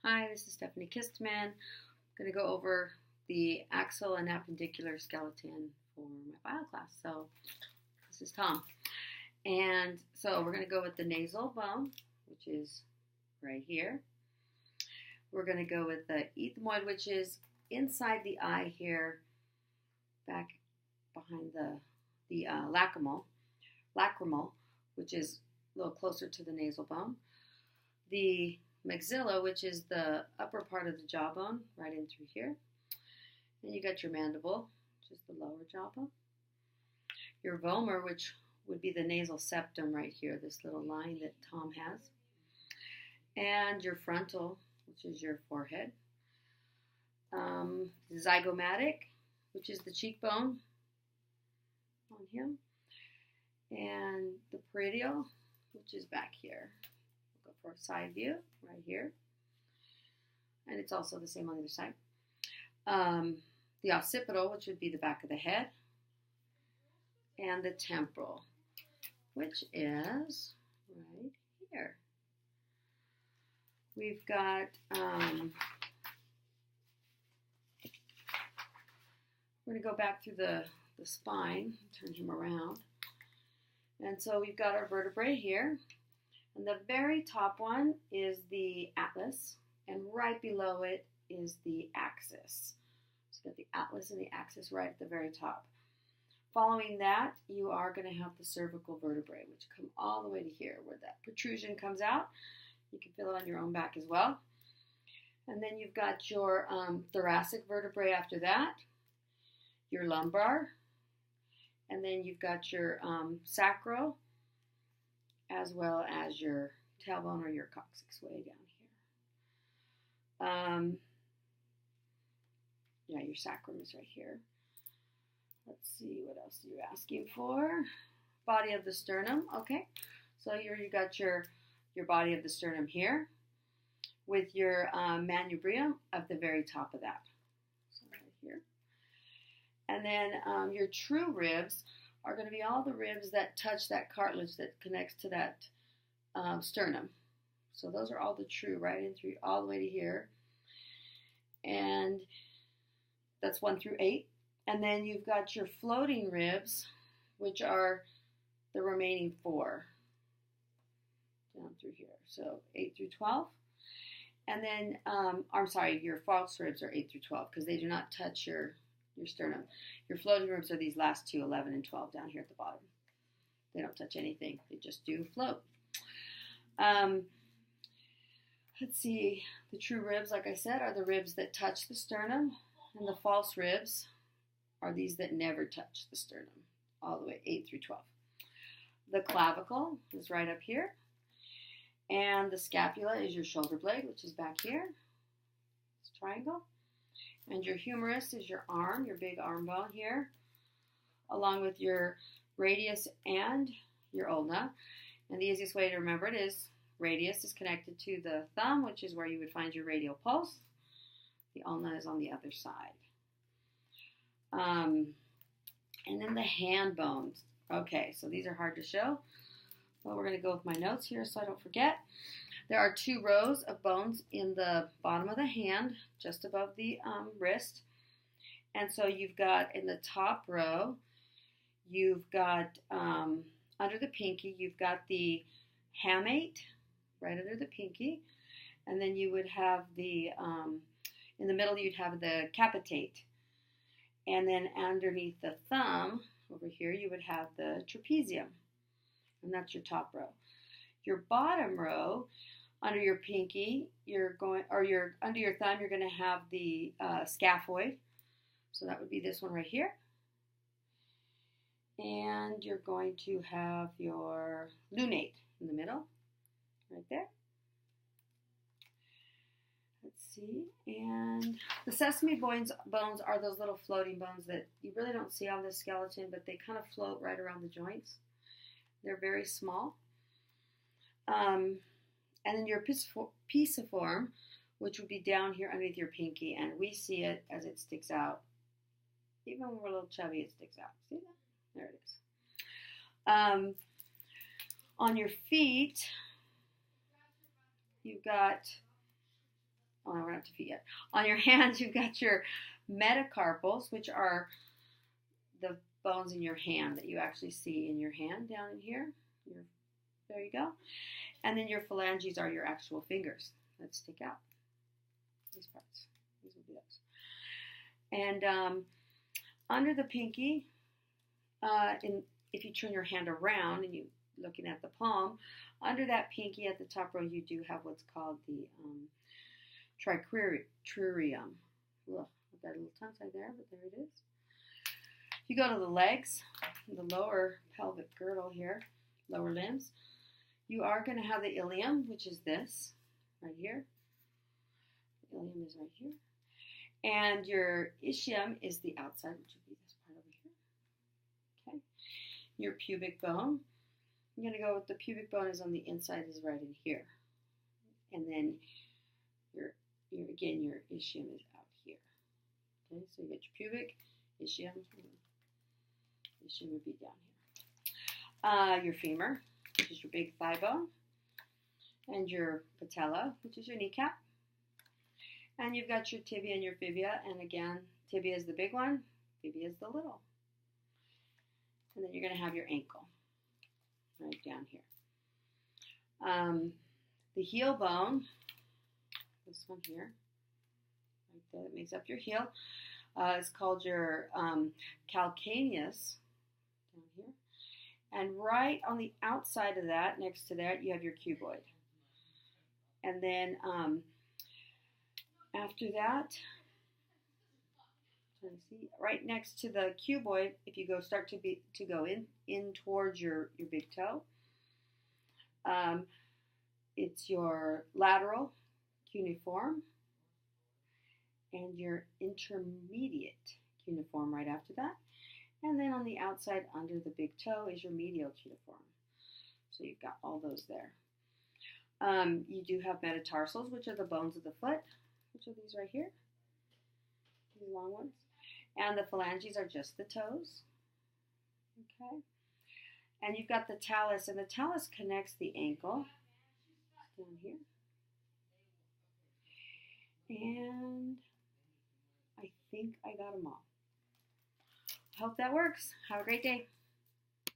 Hi, this is Stephanie Kistman. I'm going to go over the axial and appendicular skeleton for my bio class. So this is Tom. And so we're going to go with the nasal bone, which is right here. We're going to go with the ethmoid, which is inside the eye here, back behind the lacrimal, which is a little closer to the nasal bone. The maxilla, which is the upper part of the jawbone, right in through here. Then you got your mandible, which is the lower jawbone. Your vomer, which would be the nasal septum right here, this little line that Tom has. And your frontal, which is your forehead. Zygomatic, which is the cheekbone on him. And the parietal, which is back here. We'll go for a side view right here. And it's also the same on the other side. The occipital, which would be the back of the head. And the temporal, which is right here. We've got we're going to go back through the spine, turn him around. And so we've got our vertebrae here. And the very top one is the atlas, and right below it is the axis. So you've got the atlas and the axis right at the very top. Following that, you are going to have the cervical vertebrae, which come all the way to here, where that protrusion comes out. You can feel it on your own back as well. And then you've got your thoracic vertebrae after that, your lumbar, and then you've got your sacral, as well as your tailbone or your coccyx way down here. Yeah, your sacrum is right here. Let's see, what else are you asking for? Body of the sternum, okay. So you got your body of the sternum here with your manubrium at the very top of that. So right here. And then your true ribs are going to be all the ribs that touch that cartilage that connects to that sternum. So those are all the true, right in through all the way to here. And that's 1 through 8. And then you've got your floating ribs, which are the remaining 4 down through here. So 8 through 12. And then, I'm sorry, your false ribs are 8 through 12 because they do not touch your sternum. Your floating ribs are these last two, 11 and 12 down here at the bottom. They don't touch anything. They just do float. Let's see. The true ribs, like I said, are the ribs that touch the sternum. And the false ribs are these that never touch the sternum, all the way 8 through 12. The clavicle is right up here. And the scapula is your shoulder blade, which is back here. It's a triangle. And your humerus is your arm, your big arm bone here, along with your radius and your ulna. And the easiest way to remember it is radius is connected to the thumb, which is where you would find your radial pulse. The ulna is on the other side. And then the hand bones. Okay, so these are hard to show, but we're going to go with my notes here so I don't forget. There are 2 rows of bones in the bottom of the hand, just above the wrist. And so you've got in the top row, you've got under the pinky, you've got the hamate right under the pinky. And then you would have the, in the middle, you'd have the capitate. And then underneath the thumb, over here, you would have the trapezium. And that's your top row. Your bottom row, under your pinky, under your thumb, you're going to have the scaphoid. So that would be this one right here. And you're going to have your lunate in the middle, right there. Let's see, and the sesame bones are those little floating bones that you really don't see on the skeleton, but they kind of float right around the joints. They're very small. And then your pisiform, which would be down here underneath your pinky, and we see it as it sticks out. Even when we're a little chubby, it sticks out. See that? There it is. On your feet, you've got Oh, no, we're not to feet yet. On your hands, you've got your metacarpals, which are the bones in your hand that you actually see in your hand down in here. There you go. And then your phalanges are your actual fingers that stick out. These parts. These will be those. And under the pinky, if you turn your hand around and you're looking at the palm, under that pinky at the top row, you do have what's called the triquetrum. Ugh, I've got a little tongue tied there, but there it is. You go to the legs, the lower pelvic girdle here, lower limbs. You are going to have the ilium, which is this right here. The ilium is right here. And your ischium is the outside, which would be this part over here. Okay. Your pubic bone. I'm going to go with the pubic bone is on the inside, is right in here. And then your ischium is out here. Okay, so you get your pubic, ischium. Ischium would be down here. Your femur, which is your big thigh bone. And your patella, which is your kneecap. And you've got your tibia and your fibia. And again, tibia is the big one, fibia is the little. And then you're going to have your ankle right down here. The heel bone, this one here, right there, that makes up your heel, is called your calcaneus down here. And right on the outside of that, next to that, you have your cuboid. And then after that, right next to the cuboid, if you start to go in towards your big toe, it's your lateral cuneiform and your intermediate cuneiform right after that. And then on the outside under the big toe is your medial cuneiform. So you've got all those there. You do have metatarsals, which are the bones of the foot, which are these right here, these long ones. And the phalanges are just the toes. Okay. And you've got the talus, and the talus connects the ankle down here. And I think I got them all. Hope that works. Have a great day.